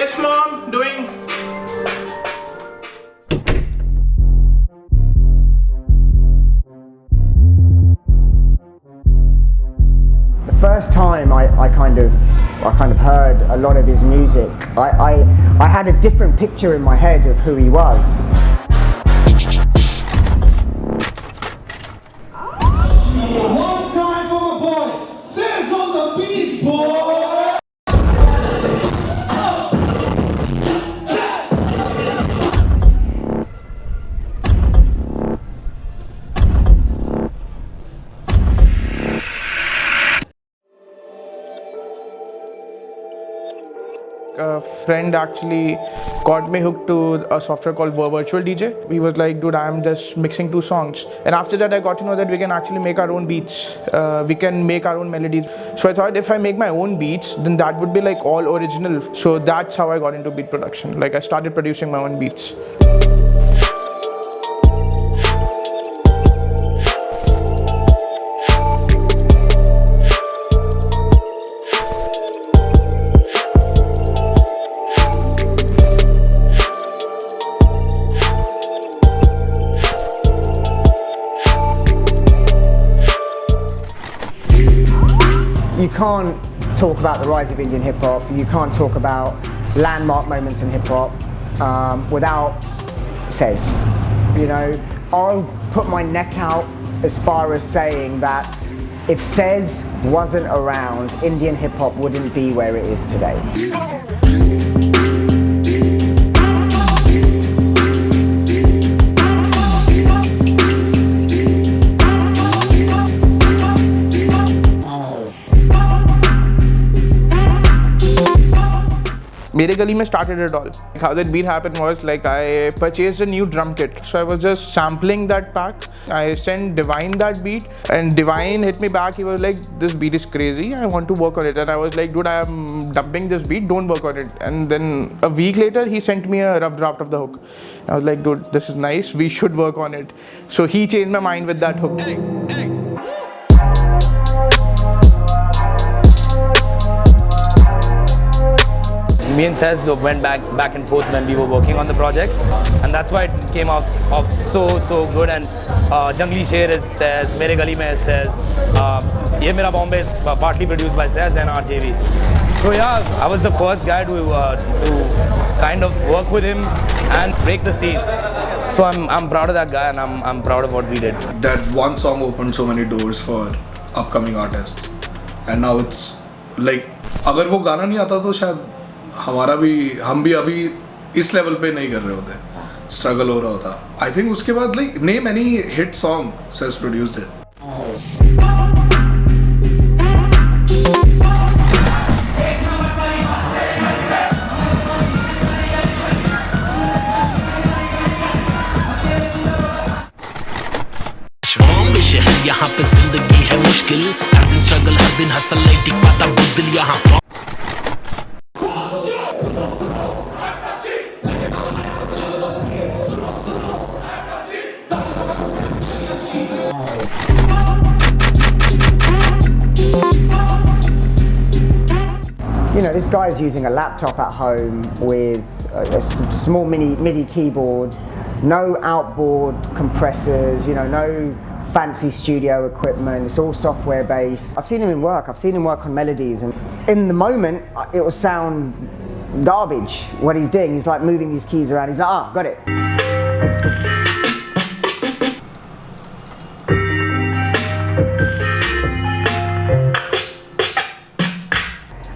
Yes, mom, doing. The first time I kind of heard a lot of his music, I had a different picture in my head of who he was. One time for my boy, Sez On The Beat, boy! A friend actually got me hooked to a software called Virtual DJ. He was like, dude, I'm just mixing 2 songs. And after that, I got to know that we can actually make our own beats. We can make our own melodies. So I thought if I make my own beats, then that would be like all original. So that's how I got into beat production. Like I started producing my own beats. You can't talk about the rise of Indian hip hop, you can't talk about landmark moments in hip hop without Sez. You know, I'll put my neck out as far as saying that if Sez wasn't around, Indian hip hop wouldn't be where it is today. Meri Gully mein started it all. How that beat happened was like I purchased a new drum kit. So I was just sampling that pack. I sent Divine that beat and Divine hit me back. He was like, this beat is crazy. I want to work on it. And I was like, dude, I am dumping this beat. Don't work on it. And then a week later, he sent me a rough draft of the hook. I was like, dude, this is nice. We should work on it. So he changed my mind with that hook. Me and Sez went back and forth when we were working on the projects, and that's why it came out so good. And Jungli Sher is Sez, Meri Gully mein is Sez. Ye Mera Bombay is partly produced by Sez and RJV. So yeah, I was the first guy to kind of work with him and break the scene. So I'm proud of that guy, and I'm proud of what we did. That one song opened so many doors for upcoming artists, and now it's like, अगर वो गाना नहीं आता तो शायद हम भी अभी इस लेवल पे नहीं कर रहे होते, स्ट्रगल हो रहा होता. आई थिंक उसके बाद like name any hit song says produced it. यहाँ पे जिंदगी है मुश्किल, हर दिन स्ट्रगल, हर दिन हसल, नहीं टिक पाता बुज़दिल यहाँ. You know, this guy's using a laptop at home with a small MIDI keyboard, no outboard compressors, you know, no fancy studio equipment. It's all software based. I've seen him work on melodies, and in the moment it will sound garbage what he's doing. He's like moving these keys around. He's like, got it.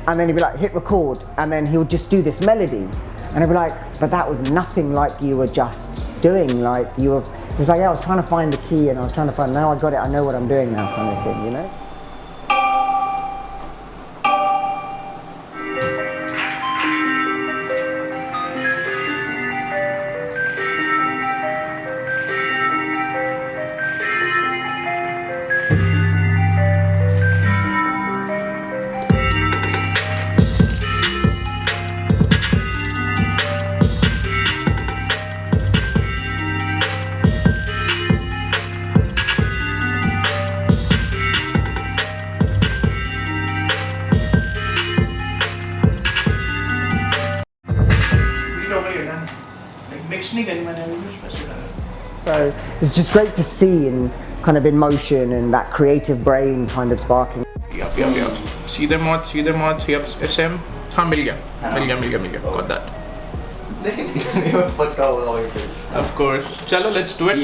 And then he'd be like, hit record, and then he would just do this melody. And I'd be like, but that was nothing like you were just doing. Like he was like, yeah, I was trying to find the key, and I was trying to find, now I got it, I know what I'm doing now, kind of thing, you know? नहीं करी मैंने अभी कुछ पैसे डाले. So it's just great to see in kind of in motion and that creative brain kind of sparking. Yup. सीधे मौत. Yup. SM. हाँ मिल गया. Got that. पक्का होगा वही पे. Of course. चलो let's do it.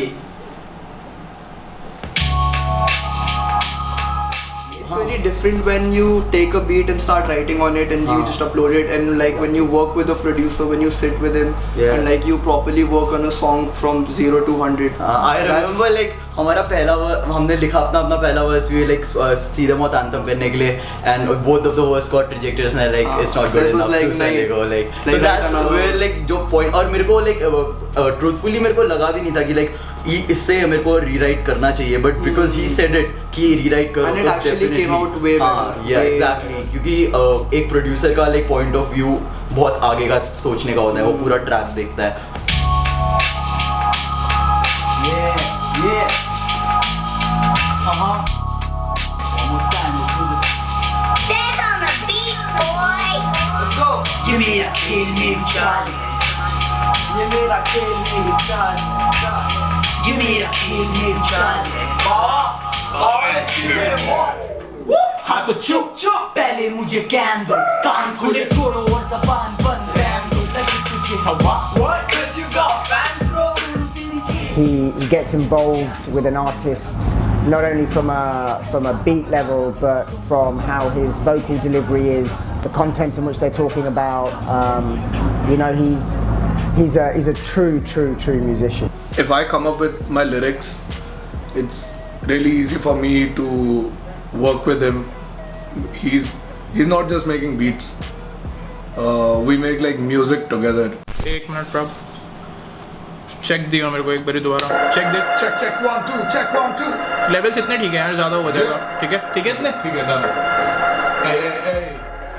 It's very different when you take a beat and start writing on it and you just upload it, and like when you work with a producer, when you sit with him and like you properly work on a song from 0 to 100. I remember like हमारा पहला हमने लिखा अपना पहला verse भी like सीधे मौत anthem करने के लिए, and both of the verse got rejected and like it's not good enough to send it go like so that's where like जो point. और मेरे को like truthfully मेरे को लगा भी नहीं था कि like इससे मेरे को rewrite करना चाहिए, but because he said it कि rewrite करो, and it actually came out way better. Yeah, exactly. क्योंकि एक producer का like point of view बहुत आगे का सोचने का होता है, वो पूरा track देखता है. Yeah. One more time, let's do this. Sez on the beat, boy. Let's go. ये मेरा खेल मेरी चाल है, ये मेरा खेल मेरी चाल, ये मेरा खेल मेरी चाल है. हाँ तो चुप पहले मुझे ज्ञान दो, कान खुले छोड़ो और जबान बंद रहने दो, ताकि तुझे हवा. What? Cause you got fans, bro. He gets involved with an artist not only from a beat level, but from how his vocal delivery is, the content in which they're talking about. You know, he's a true musician. If I come up with my lyrics, it's really easy for me to work with him. He's not just making beats. We make like music together. एक minute प्रभ. Check दियो मेरे को एक बारी दोबारा. Check दे. Check 1 2 check 1 2. Levels इतने ठीक है यार, ज़्यादा हो जाएगा. ठीक है इतने. ठीक है done. Hey.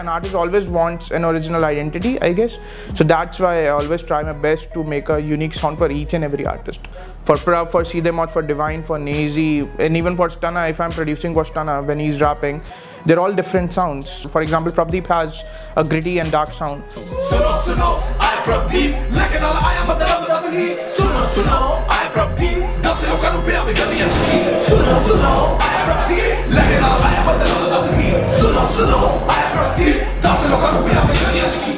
An artist always wants an original identity, I guess. So that's why I always try my best to make a unique sound for each and every artist. For Prabh, for Seedhe Maut, for Divine, for Naezy, and even for Stunna, if I'm producing for Stunna when he's rapping, they're all different sounds. For example, Prabh Deep has a gritty and dark sound. सुनो I Prabh Deep, लेकिन all I am मतलब दसगी. सुनो I Prabh Deep, दस लोगों को पे अभी गलियां चुकी. सुनो I Prabh Deep, लेकिन all I am मतलब दसगी. सुनो I Prabh Deep, दस लोगों को पे अभी गलियां चुकी.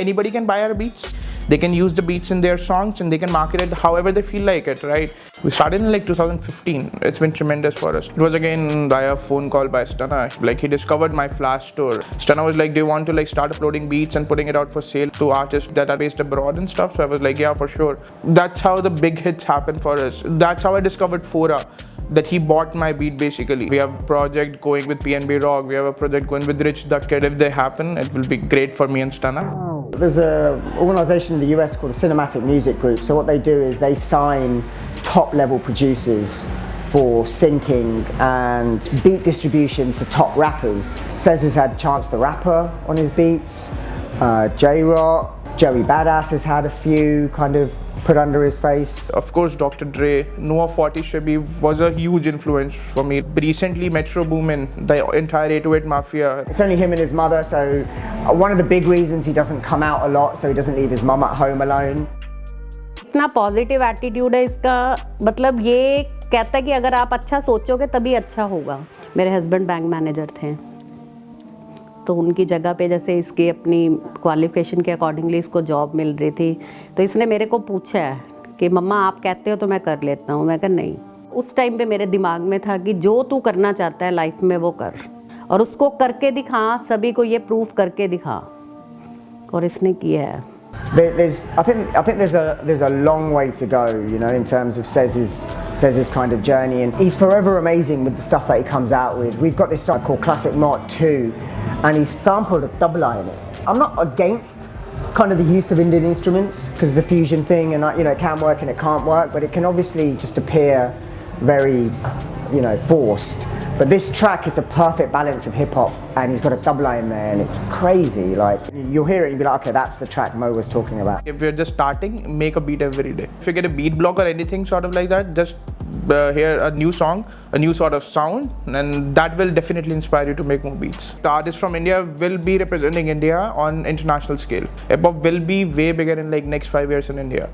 Anybody can buy our beats. They can use the beats in their songs and they can market it however they feel like it, right? We started in like 2015. It's been tremendous for us. It was again via phone call by Stunna. Like he discovered my Flash store. Stunna was like, do you want to like start uploading beats and putting it out for sale to artists that are based abroad and stuff? So I was like, yeah, for sure. That's how the big hits happen for us. That's how I discovered Phora. That he bought my beat basically. We have a project going with PNB Rock. We have a project going with Rich the Kid. If they happen, it will be great for me and Stunna. There's an organisation in the US called the Cinematic Music Group. So what they do is they sign top-level producers for syncing and beat distribution to top rappers. Sez has had Chance the Rapper on his beats, J-Rock, Joey Badass has had a few kind of put under his face. Of course, Dr. Dre, Noah 40 Shabi was a huge influence for me. Recently, Metro Boomin, the entire 808 Mafia. It's only him and his mother, so one of the big reasons he doesn't come out a lot, so he doesn't leave his mum at home alone. इतना positive attitude है इसका, मतलब ये कहता है कि अगर आप अच्छा सोचोगे तभी अच्छा होगा. मेरे हस्बैंड बैंक मैनेजर थे, तो उनकी जगह पे जैसे इसकी अपनी क्वालिफिकेशन के अकॉर्डिंगली इसको जॉब मिल रही थी, तो इसने मेरे को पूछा है कि मम्मा आप कहते हो तो मैं कर लेता हूँ. मैं कहा नहीं. उस टाइम पे मेरे दिमाग में था कि जो तू करना चाहता है लाइफ में वो कर, और उसको करके दिखा, सभी को ये प्रूफ करके दिखा, और इसने किया है. I think there's a long way to go, you know, in terms of Sez's kind of journey, and he's forever amazing with the stuff that he comes out with. We've got this song called Classic Mod 2, and he's sampled a double I in it. I'm not against kind of the use of Indian instruments because the fusion thing, and you know, it can work and it can't work, but it can obviously just appear very, you know, forced. But this track is a perfect balance of hip hop, and he's got a double in there, and it's crazy. Like, you'll hear it and you'll be like, okay, that's the track Mo was talking about. If you're just starting, make a beat every day. If you get a beat block or anything sort of like that, just hear a new song, a new sort of sound, and that will definitely inspire you to make more beats. The artists from India will be representing India on international scale. Hip hop will be way bigger in like next 5 years in India.